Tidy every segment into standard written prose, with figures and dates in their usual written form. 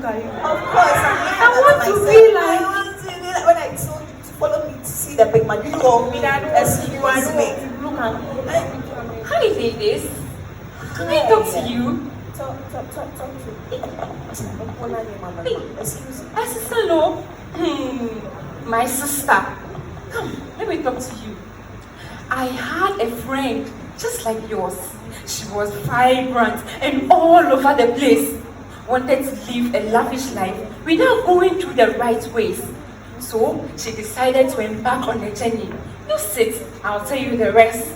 Of course, I want to be like. I want to be like when I told you to follow me to see the big man. You told me excuse me. Look at how is it this? Can I talk to you? Talk to me. Excuse me. My sister, no. My sister. Come, let me talk to you. I had a friend just like yours. She was vibrant and all over the place. Wanted to live a lavish life without going through the right ways. So she decided to embark on a journey. You sit, I'll tell you the rest.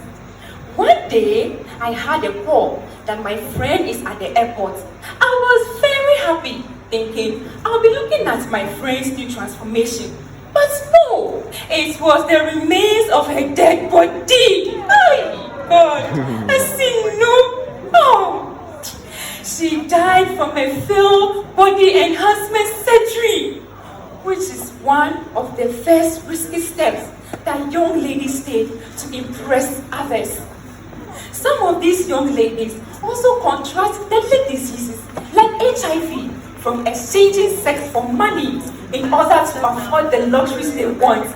One day, I had a call that my friend is at the airport. I was very happy, thinking I'll be looking at my friend's new transformation. But no, it was the remains of her dead body. Oh God, I see no. Oh. She died from a failed body enhancement surgery, which is one of the first risky steps that young ladies take to impress others. Some of these young ladies also contract deadly diseases like HIV from exchanging sex for money in order to afford the luxuries they want.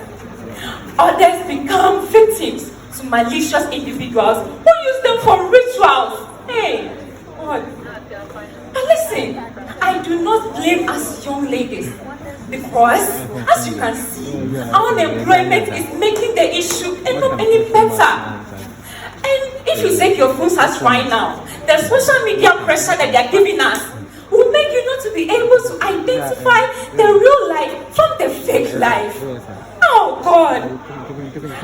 Others become victims to malicious individuals who use them for rituals. Hey, God. But listen, I do not blame us young ladies because, as you can see, unemployment is making the issue not any better. And if you take your phones as right now, the social media pressure that they are giving us will make you not to be able to identify the real life from the fake life. Oh God!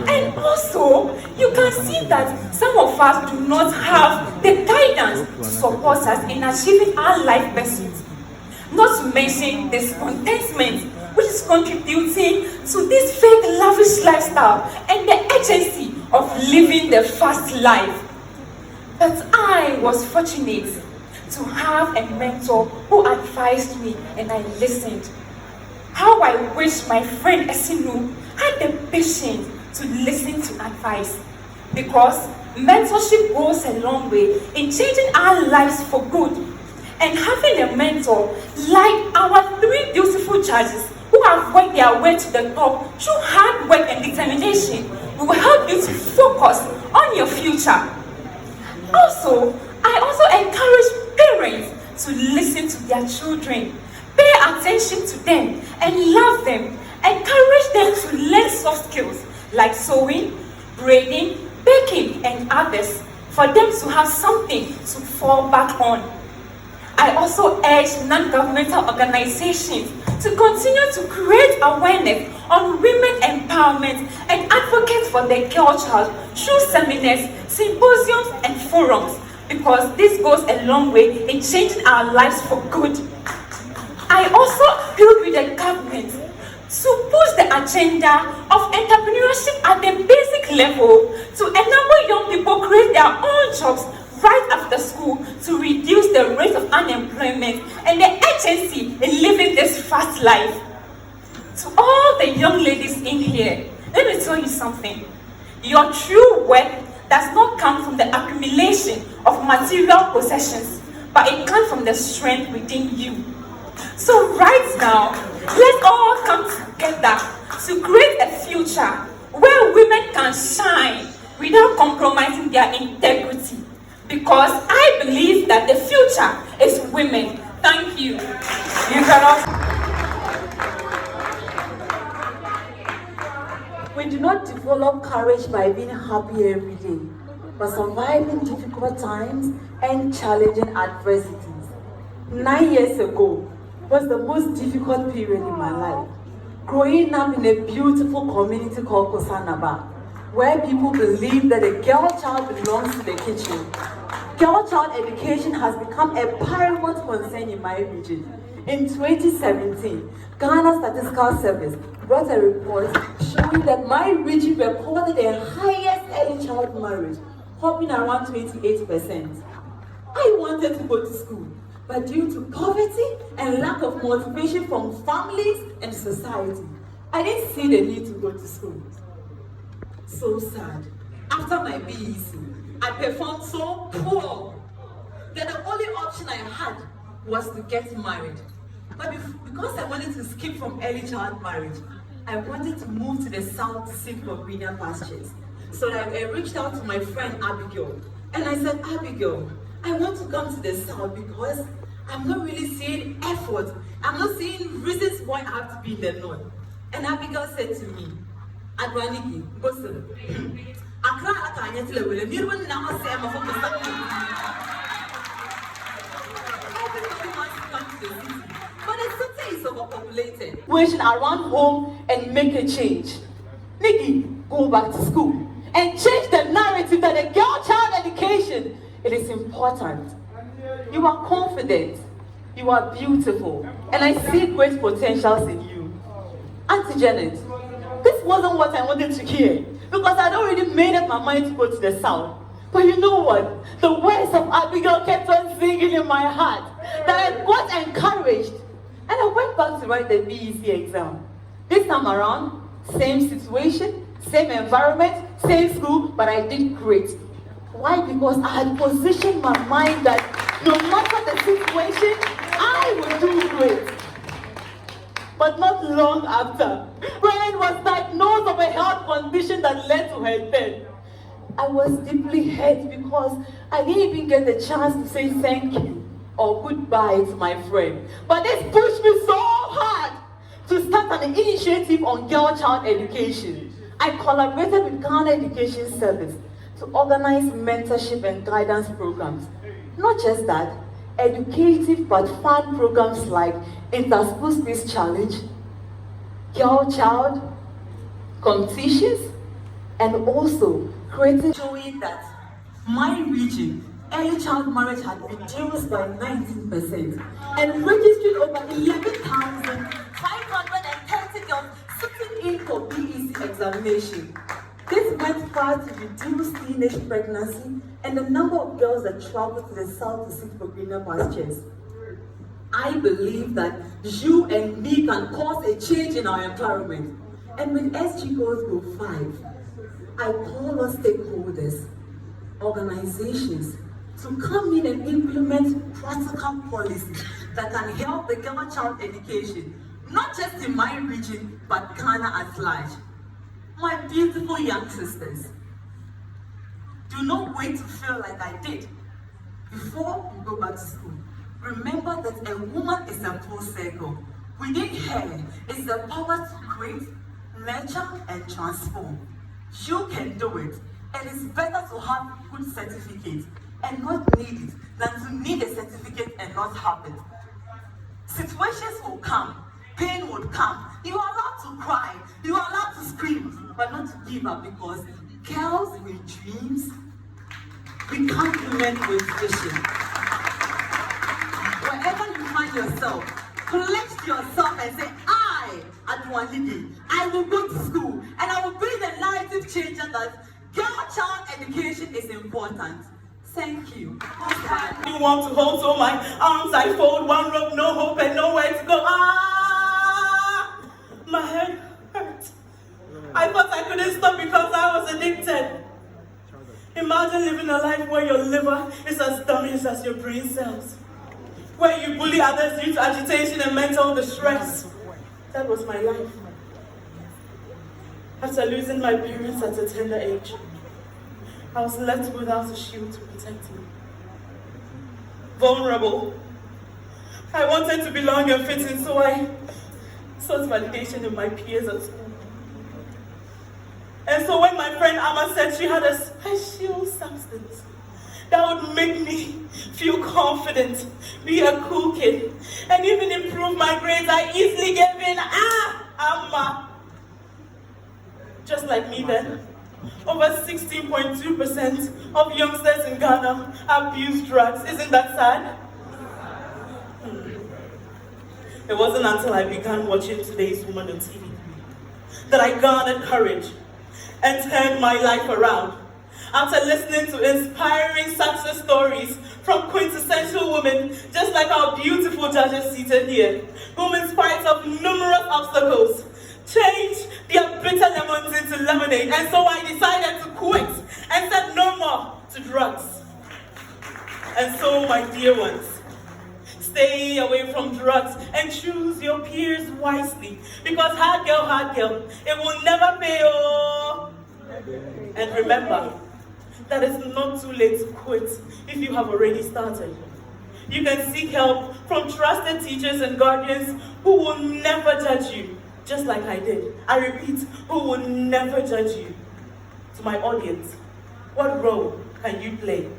And also, you can see that some of us do not have the guidance to support us in achieving our life pursuits. Not to mention discontentment, which is contributing to this fake lavish lifestyle and the urgency of living the fast life. But I was fortunate to have a mentor who advised me and I listened. How I wish my friend Esinu had the patience to listen to advice, because mentorship goes a long way in changing our lives for good. And having a mentor like our three beautiful judges who have worked their way to the top through hard work and determination will help you to focus on your future. Also, I also encourage parents to listen to their children, pay attention to them and love them. Encourage them to learn soft skills like sewing, braiding, baking, and others for them to have something to fall back on. I also urge non-governmental organizations to continue to create awareness on women empowerment and advocate for the girl child through seminars, symposiums, and forums, because this goes a long way in changing our lives for good. I also appeal with the government to push the agenda of entrepreneurship at the basic level to enable young people create their own jobs right after school to reduce the rate of unemployment and the urgency in living this fast life. To all the young ladies in here, let me tell you something. Your true worth does not come from the accumulation of material possessions, but it comes from the strength within you. So right now, let's all come together to create a future where women can shine without compromising their integrity. Because I believe that the future is women. Thank you. You can also. We do not develop courage by being happy every day, but surviving difficult times and challenging adversities. 9 years ago was the most difficult period in my life. Growing up in a beautiful community called Kosanaba, where people believe that a girl child belongs to the kitchen. Girl child education has become a paramount concern in my region. In 2017, Ghana Statistical Service brought a report showing that my region recorded the highest early child marriage, hopping around 28%. I wanted to go to school, but due to poverty and lack of motivation from families and society, I didn't see the need to go to school. So sad. After my BEC, I performed so poor that the only option I had was to get married. But because I wanted to skip from early child marriage, I wanted to move to the south to seek for greener pastures. So I reached out to my friend Abigail, and I said, Abigail, I want to come to the south because I'm not really seeing effort. I'm not seeing reasons why I have to be in the north. And Abigail said to me, Adwaniki, listen, everybody wants to come to the city, but the city is overpopulated. Situation around home and make a change. Nikki, go back to school and change the narrative that the girl-child education, it is important. You are confident, you are beautiful, and I see great potentials in you. Auntie Janet, this wasn't what I wanted to hear because I'd already made up my mind to go to the south. But you know what? The words of Abigail kept on singing in my heart that I got encouraged. And I went back to write the BEC exam. This time around, same situation, same environment, same school, but I did great. Why? Because I had positioned my mind that no matter the situation, I would do great. But not long after, Brian was diagnosed of a health condition that led to her death. I was deeply hurt because I didn't even get the chance to say thank you or goodbye to my friend. But this pushed me so hard to start an initiative on girl-child education. I collaborated with Ghana Education Service to organize mentorship and guidance programs. Not just that, educative but fun programs like Inter-School Space Challenge, girl-child competitions, and also creating showing that my region, early child marriage had reduced by 19% and registering over 11,530 girls sitting in for BEC examination. This went far to reduce teenage pregnancy and the number of girls that travel to the south to seek for greener pastures. I believe that you and me can cause a change in our environment. And with SG Goals Go 5, I call on stakeholders, organizations, to come in and implement practical policies that can help the girl-child education, not just in my region, but Ghana at large. My beautiful young sisters, do not wait to feel like I did. Before you go back to school, remember that a woman is a full circle. Within her is the power to create, nurture, and transform. You can do it. And it's better to have a good certificate and not need it than to need a certificate and not have it. Situations will come, pain will come. You are allowed to cry, you are allowed to scream, but not to give up because girls with dreams, we complement with vision. Wherever you find yourself, collect yourself and say, I will go to school and I will be the narrative changer that girl-child education is important. Thank you. You want to hold so my arms, I fold one rope, no hope and nowhere to go. My head hurt. I thought I couldn't stop because I was addicted. Imagine living a life where your liver is as damaged as your brain cells. Where you bully others due to agitation and mental distress. That was my life. After losing my parents at a tender age, I was left without a shield to protect me. Vulnerable. I wanted to belong and fit in, so I sought validation in my peers at school. And so when my friend Amma said she had a special substance that would make me feel confident, be a cool kid, and even improve my grades, I easily gave in. Amma. Just like me then, over 16.2% of youngsters in Ghana abuse drugs. Isn't that sad? It wasn't until I began watching Today's Woman on TV that I garnered courage and turned my life around. After listening to inspiring success stories from quintessential women, just like our beautiful judges seated here, whom in spite of numerous obstacles, changed their bitter lemons into lemonade. And so I decided to quit and said no more to drugs. And so, my dear ones, Stay away from drugs and choose your peers wisely. Because hard girl, it will never pay. Oh. And remember, that it's not too late to quit if you have already started. You can seek help from trusted teachers and guardians who will never judge you, just like I did. I repeat, who will never judge you. To my audience, what role can you play?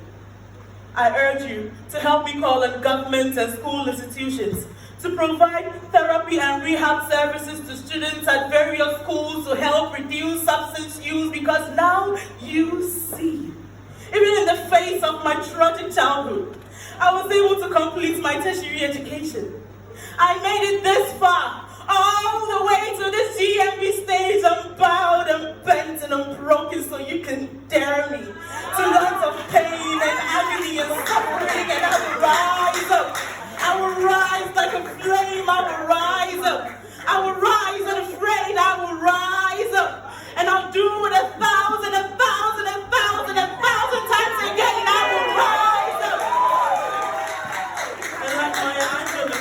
I urge you to help me call on governments and school institutions to provide therapy and rehab services to students at various schools to help reduce substance use, because now you see. Even in the face of my tragic childhood, I was able to complete my tertiary education. I made it this far, all the way to this GMB stage. I'm bowed and bent and I'm broken, so you can dare me to lots of pain and agony and suffering, and I will rise up. I will rise like a flame. I will rise up. I will rise unafraid. I will rise up. And I'll do it 1,000 and 1,000 and 1,000 and 1,000 times again. I will rise up. And like my Angela,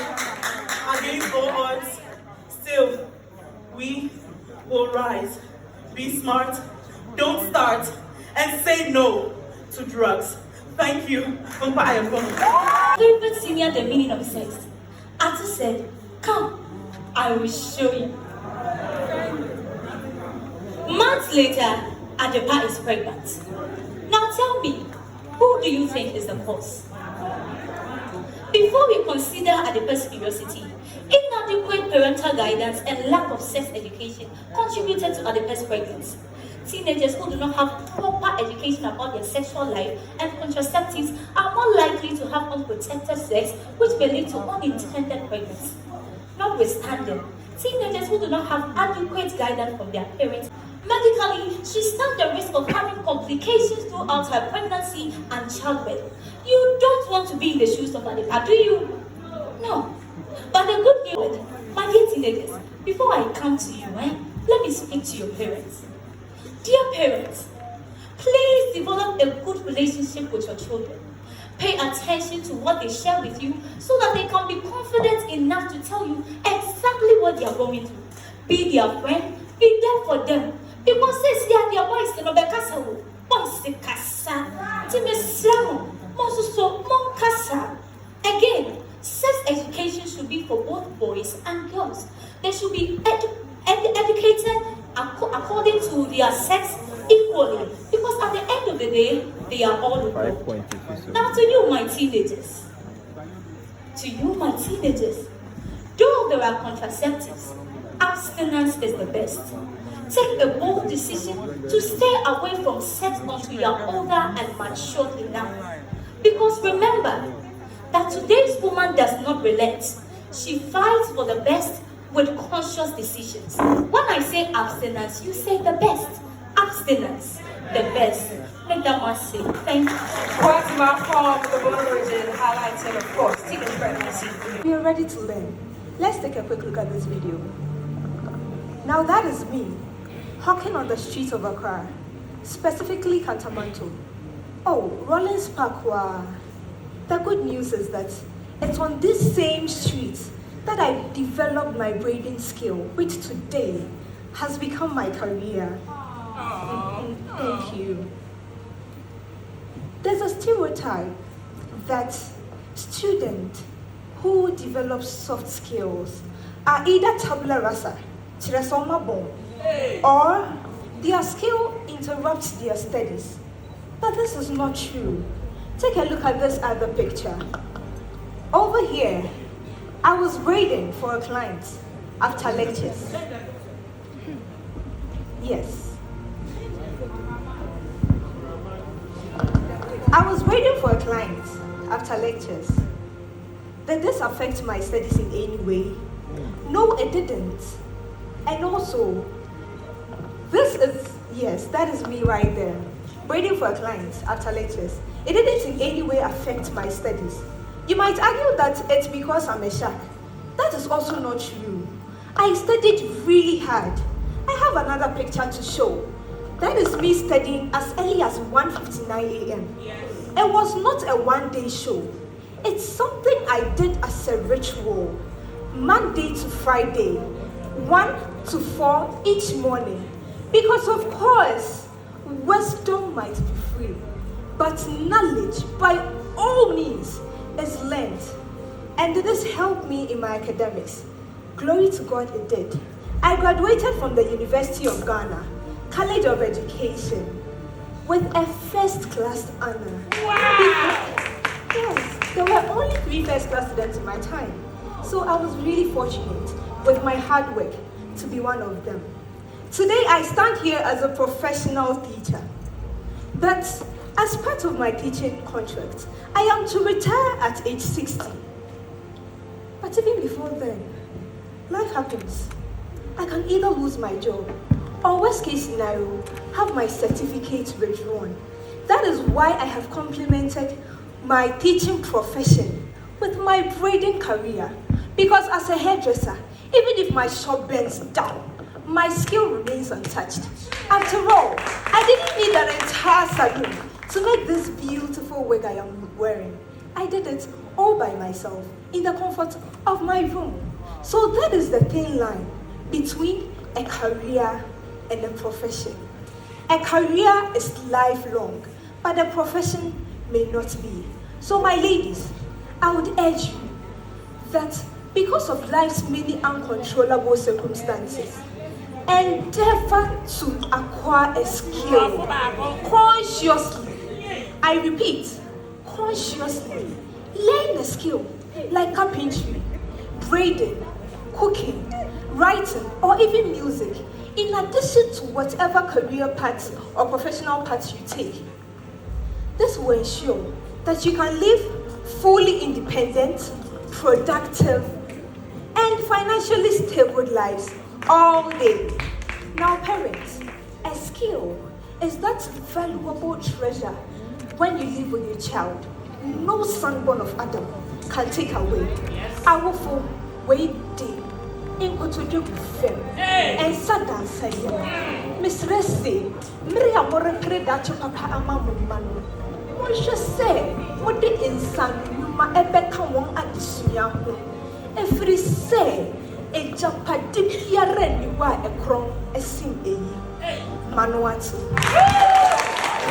against all odds, still, we will rise. Be smart, don't start, and say no to drugs. Thank you. Favorite senior the meaning of sex. Atu said, "Come, I will show you." Months later, Adepa is pregnant. Now tell me, who do you think is the cause? Before we consider Adepa's curiosity, inadequate parental guidance and lack of sex education contributed to Adepa's pregnancy. Teenagers who do not have proper education about their sexual life and contraceptives are more likely to have unprotected sex, which may lead to unintended pregnancy. Notwithstanding, teenagers who do not have adequate guidance from their parents, medically, she stands the risk of having complications throughout her pregnancy and childbirth. You don't want to be in the shoes of Adepa, do you? No. But the good news, my dear teenagers, before I come to you, let me speak to your parents. Dear parents, please develop a good relationship with your children. Pay attention to what they share with you so that they can be confident enough to tell you exactly what they are going through. Be their friend, be there for them. Because since they are their boys, they know Bekasa. Boys, they kasa. Timeslam. Mosuso, Monkasa. Again, sex education should be for both boys and girls. They should be educated according to their sex equally, because at the end of the day, they are all equal. Now to you, my teenagers. Though there are contraceptives, abstinence is the best. Take a bold decision to stay away from sex until you are older and mature enough. Because remember that today's woman does not relent. She fights for the best with conscious decisions. When I say abstinence, you say the best. Abstinence, the best. Let that man say, thank you. Fatima from the Border region highlighted, of course, teenage pregnancy. We are ready to learn. Let's take a quick look at this video. Now that is me, hawking on the streets of Accra, specifically Kantamanto. Oh, Rollins Park. The good news is that it's on this same street that I developed my braiding skill, which today has become my career. Thank you. There's a stereotype that students who develop soft skills are either tabula rasa, chiresoma bon, or their skill interrupts their studies. But this is not true. Take a look at this other picture. Over here, I was braiding for a client after lectures. Yes. I was braiding for a client after lectures. Did this affect my studies in any way? No, it didn't. And also, that is me right there. Braiding for a client after lectures. It didn't in any way affect my studies. You might argue that it's because I'm a shark. That is also not true. I studied really hard. I have another picture to show. That is me studying as early as 1:59 a.m. It was not a one-day show. It's something I did as a ritual, Monday to Friday, 1 to 4 each morning. Because of course, wisdom might be free, but knowledge by all means is learned. And this helped me in my academics. Glory to God, it did. I graduated from the University of Ghana, College of Education, with a first-class honor. Wow! Yes, there were only 3 first-class students in my time. So I was really fortunate with my hard work to be one of them. Today I stand here as a professional teacher. But as part of my teaching contract, I am to retire at age 60. But even before then, life happens. I can either lose my job or worst case scenario, have my certificate withdrawn. That is why I have complemented my teaching profession with my braiding career. Because as a hairdresser, even if my shop burns down, my skill remains untouched. After all, I didn't need an entire salon to make this beautiful wig I am wearing. I did it all by myself in the comfort of my room. So that is the thin line between a career and a profession. A career is lifelong, but a profession may not be. So my ladies, I would urge you that because of life's many uncontrollable circumstances, endeavor to acquire a skill consciously. I repeat, consciously. Learn a skill like carpentry, braiding, cooking, writing, or even music, in addition to whatever career path or professional path you take. This will ensure that you can live fully independent, productive, and financially stable lives all day. Now parents, a skill is that valuable treasure when you live with your child. No sunburn of Adam can take away. I will for wait day in Kotojo Fem and Sadan say, Miss Resi, Maria Morepre that your papa amamu manu. What should say, what did insan, Numa Ebeka won at the Sunyahu? Every say, a jampadipia renua a crom, a sim a manuatu.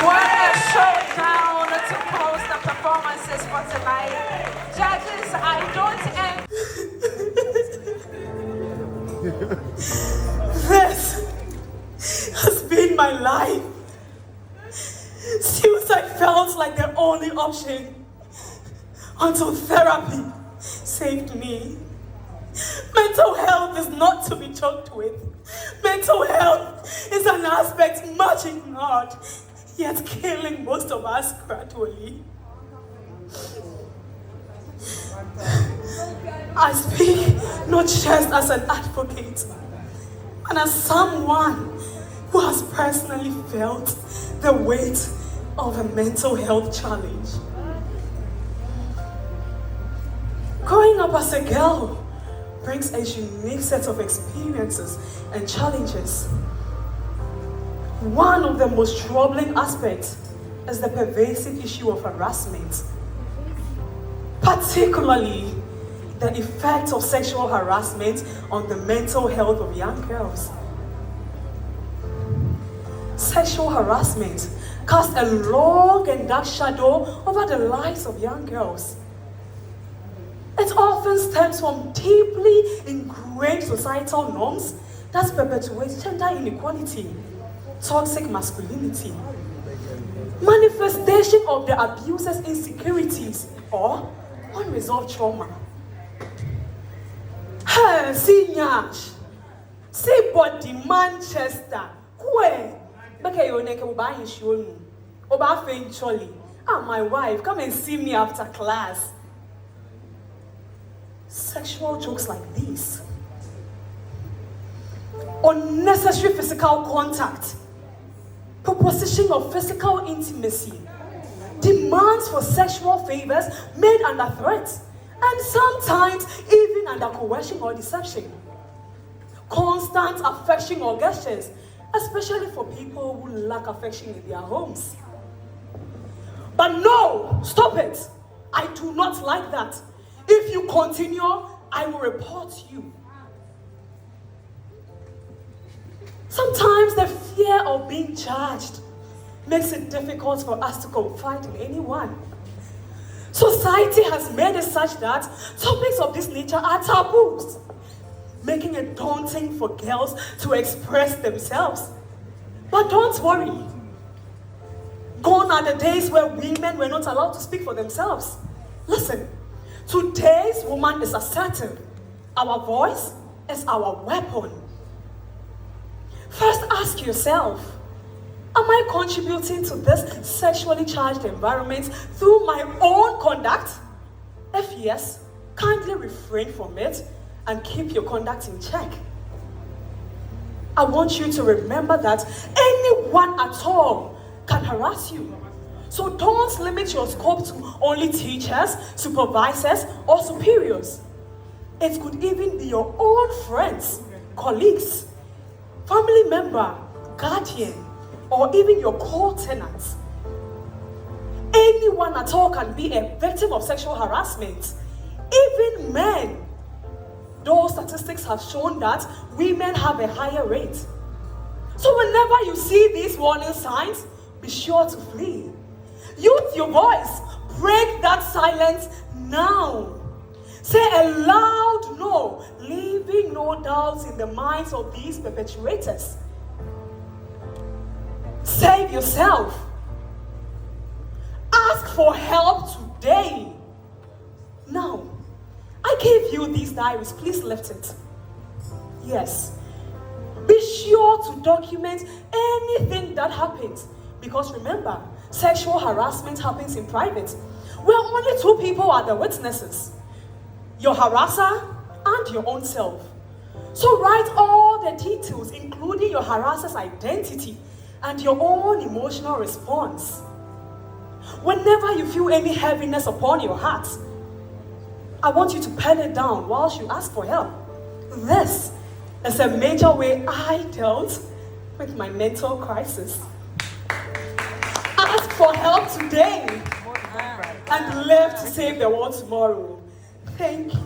What a showdown to close the performances for tonight. Judges, I don't end. This has been my life. Suicide felt like the only option until therapy saved me. Mental health is not to be joked with. Mental health is an aspect much ignored, yet killing most of us gradually. I speak not just as an advocate, and as someone who has personally felt the weight of a mental health challenge. Growing up as a girl brings a unique set of experiences and challenges. One of the most troubling aspects is the pervasive issue of harassment, particularly the effect of sexual harassment on the mental health of young girls. Sexual harassment casts a long and dark shadow over the lives of young girls. It often stems from deeply ingrained societal norms that perpetuate gender inequality, toxic masculinity, manifestation of the abuser's insecurities, or unresolved trauma. Hey, see Nyash, see body Manchester, where? Okay, your neck will buy you. Oba Choli. Ah, my wife, come and see me after class. Sexual jokes like these, unnecessary physical contact, proposition of physical intimacy, demands for sexual favors made under threat, and sometimes even under coercion or deception, constant affection or gestures, especially for people who lack affection in their homes. But no, stop it. I do not like that. If you continue, I will report you. Sometimes the fear of being judged makes it difficult for us to confide in anyone. Society has made it such that topics of this nature are taboos, making it daunting for girls to express themselves. But don't worry. Gone are the days where women were not allowed to speak for themselves. Listen, today's woman is assertive. Our voice is our weapon. First, ask yourself, am I contributing to this sexually charged environment through my own conduct? If yes, kindly refrain from it and keep your conduct in check. I want you to remember that anyone at all can harass you. So don't limit your scope to only teachers, supervisors, or superiors. It could even be your own friends, colleagues, family member, guardian, or even your co-tenants. Anyone at all can be a victim of sexual harassment, even men. Those statistics have shown that women have a higher rate. So whenever you see these warning signs, be sure to flee. Use your voice. Break that silence now. Say a loud no, leaving no doubts in the minds of these perpetrators. Save yourself. Ask for help today. Now, I gave you these diaries. Please lift it. Yes. Be sure to document anything that happens. Because remember, sexual harassment happens in private, where only two people are the witnesses. Your harasser and your own self. So write all the details, including your harasser's identity and your own emotional response. Whenever you feel any heaviness upon your heart, I want you to pen it down whilst you ask for help. This is a major way I dealt with my mental crisis. Ask for help today and live to save the world tomorrow. Thank you.